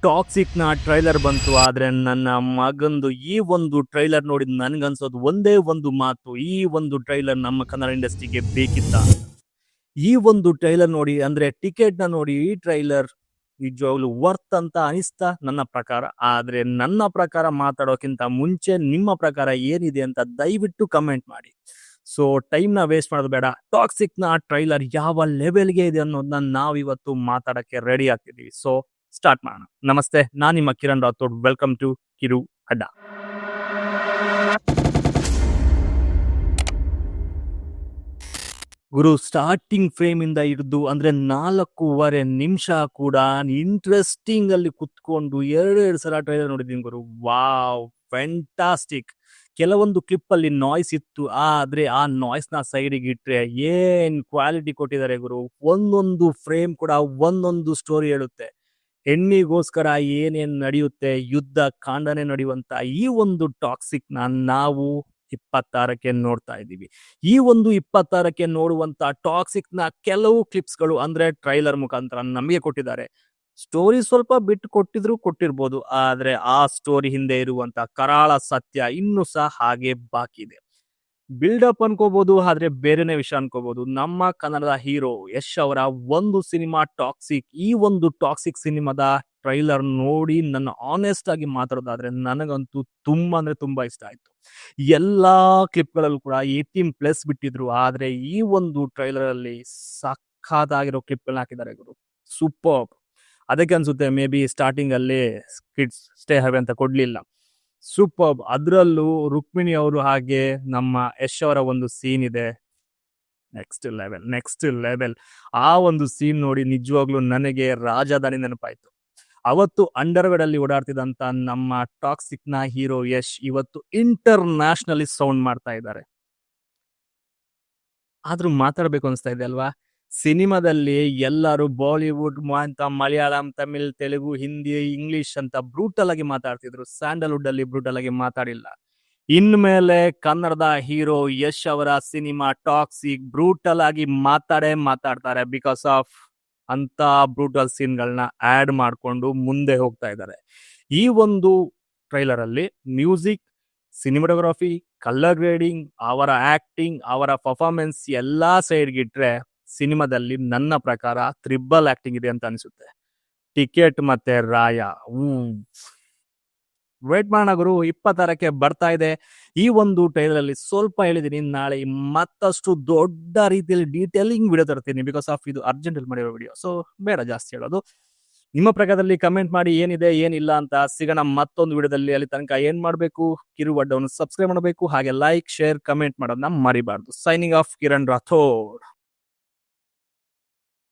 Toxic ನ trailer ಬಂತು. ಆದ್ರೆ ನನ್ನ ಮಗಂದು ಈ ಒಂದು ಟ್ರೈಲರ್ ನೋಡಿ ನನ್ಗನ್ಸೋದು ಒಂದೇ ಒಂದು ಮಾತು, ಈ ಒಂದು ಟ್ರೈಲರ್ ನಮ್ಮ ಕನ್ನಡ ಇಂಡಸ್ಟ್ರಿಗೆ ಬೇಕಿತ್ತ. ಈ ಒಂದು ಟ್ರೈಲರ್ ನೋಡಿ, ಅಂದ್ರೆ ಟಿಕೆಟ್ ನ ನೋಡಿ ಈ ಟ್ರೈಲರ್ ನಿಜವಾಗ್ಲು ವರ್ತ್ ಅಂತ ಅನಿಸ್ತಾ ನನ್ನ ಪ್ರಕಾರ. ಆದ್ರೆ ನನ್ನ ಪ್ರಕಾರ ಮಾತಾಡೋಕ್ಕಿಂತ ಮುಂಚೆ ನಿಮ್ಮ ಪ್ರಕಾರ ಏನಿದೆ ಅಂತ ದಯವಿಟ್ಟು ಕಮೆಂಟ್ ಮಾಡಿ. ಸೊ ಟೈಮ್ ನ ವೇಸ್ಟ್ ಮಾಡೋದು ಬೇಡ. ಟಾಕ್ಸಿಕ್ ನ ಟ್ರೈಲರ್ ಯಾವ ಲೆವೆಲ್ಗೆ ಇದೆ ಅನ್ನೋದನ್ನ ನಾವಿವತ್ತು ಮಾತಾಡಕ್ಕೆ ರೆಡಿ ಆಗ್ತಿದೀವಿ. ಸೊ ಸ್ಟಾರ್ಟ್ ಮಾಡೋಣ. ನಮಸ್ತೆ, ನಾನು ನಿಮ್ಮ ಕಿರಣ್ ರಾಥೋಡ್. ವೆಲ್ಕಮ್ ಟು ಕಿರು ಅಡ್ಡ. ಗುರು, ಸ್ಟಾರ್ಟಿಂಗ್ ಫ್ರೇಮ್ ಇಂದ ಹಿಡಿದು ಅಂದ್ರೆ 4.5 ನಿಮಿಷ ಕೂಡ ಇಂಟ್ರೆಸ್ಟಿಂಗ್ ಅಲ್ಲಿ ಕುತ್ಕೊಂಡು ಎರಡು ಸಲ ಟ್ರೈಲರ್ ನೋಡಿದೀನಿ ಗುರು. Wow, fantastic. ಕೆಲವೊಂದು ಕ್ಲಿಪ್ ಅಲ್ಲಿ ನಾಯ್ಸ್ ಇತ್ತು, ಆದ್ರೆ ಆ ನಾಯ್ಸ್ ನ ಸೈಡಿಗೆ ಇಟ್ರೆ ಏನ್ ಕ್ವಾಲಿಟಿ ಕೊಟ್ಟಿದ್ದಾರೆ ಗುರು. ಒಂದೊಂದು ಫ್ರೇಮ್ ಕೂಡ ಒಂದೊಂದು ಸ್ಟೋರಿ ಹೇಳುತ್ತೆ. ಹೆಣ್ಣಿಗೋಸ್ಕರ ಏನೇನ್ ನಡೆಯುತ್ತೆ, ಯುದ್ಧ ಕಾಂಡನೆ ನಡೆಯುವಂತ ಈ ಒಂದು ಟಾಕ್ಸಿಕ್ ನ ನಾವು 26ಕ್ಕೆ ನೋಡ್ತಾ ಇದ್ದೀವಿ. ಈ ಒಂದು 26ಕ್ಕೆ ನೋಡುವಂತ ಟಾಕ್ಸಿಕ್ ನ ಕೆಲವು ಕ್ಲಿಪ್ಸ್ ಗಳು ಅಂದ್ರೆ ಟ್ರೈಲರ್ ಮುಖಾಂತರ ನಮಗೆ ಕೊಟ್ಟಿದ್ದಾರೆ. ಸ್ಟೋರಿ ಸ್ವಲ್ಪ ಬಿಟ್ಟು ಕೊಟ್ಟಿರ್ಬೋದು, ಆದ್ರೆ ಆ ಸ್ಟೋರಿ ಹಿಂದೆ ಇರುವಂತ ಕರಾಳ ಸತ್ಯ ಇನ್ನೂ ಸಹ ಹಾಗೆ ಬಾಕಿ ಇದೆ. ಬಿಲ್ಡಪ್ ಅನ್ಕೋಬಹುದು, ಆದ್ರೆ ಬೇರೆನೆ ವಿಷಯ ಅನ್ಕೋಬಹುದು. ನಮ್ಮ ಕನ್ನಡದ ಹೀರೋ ಯಶ್ ಅವರ ಒಂದು ಸಿನಿಮಾ ಟಾಕ್ಸಿಕ್. ಈ ಒಂದು ಟಾಕ್ಸಿಕ್ ಸಿನಿಮಾದ ಟ್ರೈಲರ್ ನೋಡಿ ನನ್ನ ಆನೆಸ್ಟ್ ಆಗಿ ಮಾತಾಡೋದಾದ್ರೆ ನನಗಂತೂ ತುಂಬಾ ಅಂದ್ರೆ ತುಂಬಾ ಇಷ್ಟ ಆಯ್ತು. ಎಲ್ಲಾ ಕ್ಲಿಪ್ಗಳಲ್ಲೂ ಕೂಡ 18+ ಬಿಟ್ಟಿದ್ರು, ಆದ್ರೆ ಈ ಒಂದು ಟ್ರೈಲರ್ ಅಲ್ಲಿ ಸಖತ್ತಾಗಿರೋ ಕ್ಲಿಪ್ಗಳನ್ನ ಹಾಕಿದ್ದಾರೆ ಗುರು. ಸೂಪರ್. ಅದಕ್ಕೆ ಅನ್ಸುತ್ತೆ ಮೇ ಬಿ ಸ್ಟಾರ್ಟಿಂಗ್ ಅಲ್ಲಿ ಕಿಡ್ಸ್ ಸ್ಟೇ ಹ್ಯಾವ್ ಅಂತ ಕೊಡ್ಲಿಲ್ಲ. ಸೂಪರ್. ಅದ್ರಲ್ಲೂ ರುಕ್ಮಿಣಿ ಅವರು ಹಾಗೆ ನಮ್ಮ ಯಶ್ ಅವರ ಒಂದು ಸೀನ್ ಇದೆ, ನೆಕ್ಸ್ಟ್ ಲೆವೆಲ್. ಆ ಒಂದು ಸೀನ್ ನೋಡಿ ನಿಜವಾಗ್ಲೂ ನನಗೆ ರಾಜಧಾನಿ ನೆನಪಾಯ್ತು. ಅವತ್ತು ಅಂಡರ್ವೇರ್ ಅಲ್ಲಿ ಓಡಾಡ್ತಿದ್ದಂತ ನಮ್ಮ ಟಾಕ್ಸಿಕ್ ನ ಹೀರೋ ಯಶ್ ಇವತ್ತು ಇಂಟರ್ನ್ಯಾಷನಲಿ ಸೌಂಡ್ ಮಾಡ್ತಾ ಇದ್ದಾರೆ. ಆದ್ರೂ ಮಾತಾಡ್ಬೇಕು ಅನ್ಸ್ತಾ ಇದೆ ಅಲ್ವಾ. ಸಿನಿಮಾದಲ್ಲಿ ಎಲ್ಲರೂ ಬಾಲಿವುಡ್ ಅಂತ ಮಲಯಾಳಂ, ತಮಿಳ್, ತೆಲುಗು, ಹಿಂದಿ, ಇಂಗ್ಲಿಷ್ ಅಂತ ಬ್ರೂಟಲ್ ಆಗಿ ಮಾತಾಡ್ತಿದ್ರು. ಸ್ಯಾಂಡಲ್ವುಡ್ ಅಲ್ಲಿ ಬ್ರೂಟಲ್ ಆಗಿ ಮಾತಾಡಿಲ್ಲ. ಇನ್ಮೇಲೆ ಕನ್ನಡದ ಹೀರೋ ಯಶ್ ಅವರ ಸಿನಿಮಾ ಟಾಕ್ಸಿಕ್ ಬ್ರೂಟಲ್ ಆಗಿ ಮಾತಾಡ್ತಾರೆ. ಬಿಕಾಸ್ ಆಫ್ ಅಂತ ಬ್ರೂಟಲ್ ಸೀನ್ಗಳನ್ನ ಆಡ್ ಮಾಡ್ಕೊಂಡು ಮುಂದೆ ಹೋಗ್ತಾ ಇದ್ದಾರೆ. ಈ ಒಂದು ಟ್ರೈಲರ್ ಅಲ್ಲಿ ಮ್ಯೂಸಿಕ್, ಸಿನಿಮಾಟೋಗ್ರಫಿ, ಕಲರ್ ಗ್ರೇಡಿಂಗ್, ಅವರ ಆಕ್ಟಿಂಗ್, ಅವರ ಪರ್ಫಾರ್ಮೆನ್ಸ್ ಎಲ್ಲಾ ಸೈಡ್ಗಿಟ್ರೆ ಸಿನಿಮಾದಲ್ಲಿ ನನ್ನ ಪ್ರಕಾರ ತ್ರಿಬಲ್ ಆಕ್ಟಿಂಗ್ ಇದೆ ಅಂತ ಅನಿಸುತ್ತೆ. ಟಿಕೆಟ್ ಮತ್ತೆ ರಾಯ ವೇಟ್ ಮಾಡೋಣ ಗುರು. 26ಕ್ಕೆ ಬರ್ತಾ ಇದೆ. ಈ ಒಂದು ಟ್ರೈಲರ್ ಅಲ್ಲಿ ಸ್ವಲ್ಪ ಹೇಳಿದೀನಿ, ನಾಳೆ ಮತ್ತಷ್ಟು ದೊಡ್ಡ ರೀತಿಯಲ್ಲಿ ಡೀಟೇಲಿಂಗ್ ವಿಡಿಯೋ ತರ್ತೀನಿ. ಬಿಕಾಸ್ ಆಫ್ ಇದು ಅರ್ಜೆಂಟ್ ಅಲ್ಲಿ ಮಾಡಿರೋ ವಿಡಿಯೋ, ಸೊ ಬೇಡ ಜಾಸ್ತಿ ಹೇಳೋದು. ನಿಮ್ಮ ಪ್ರಕಾರದಲ್ಲಿ ಕಮೆಂಟ್ ಮಾಡಿ ಏನಿದೆ ಏನಿಲ್ಲ ಅಂತ. ಸಿಗೋಣ ಮತ್ತೊಂದು ವಿಡಿಯೋದಲ್ಲಿ. ಅಲ್ಲಿ ತನಕ ಏನ್ ಮಾಡ್ಬೇಕು, ಕಿರು ಅಡ್ಡವನ್ನು ಸಬ್ಸ್ಕ್ರೈಬ್ ಮಾಡಬೇಕು, ಹಾಗೆ ಲೈಕ್, ಶೇರ್, ಕಮೆಂಟ್ ಮಾಡೋದನ್ನ ಮರಿಬಾರ್ದು. Signing off, Kiran Rathore.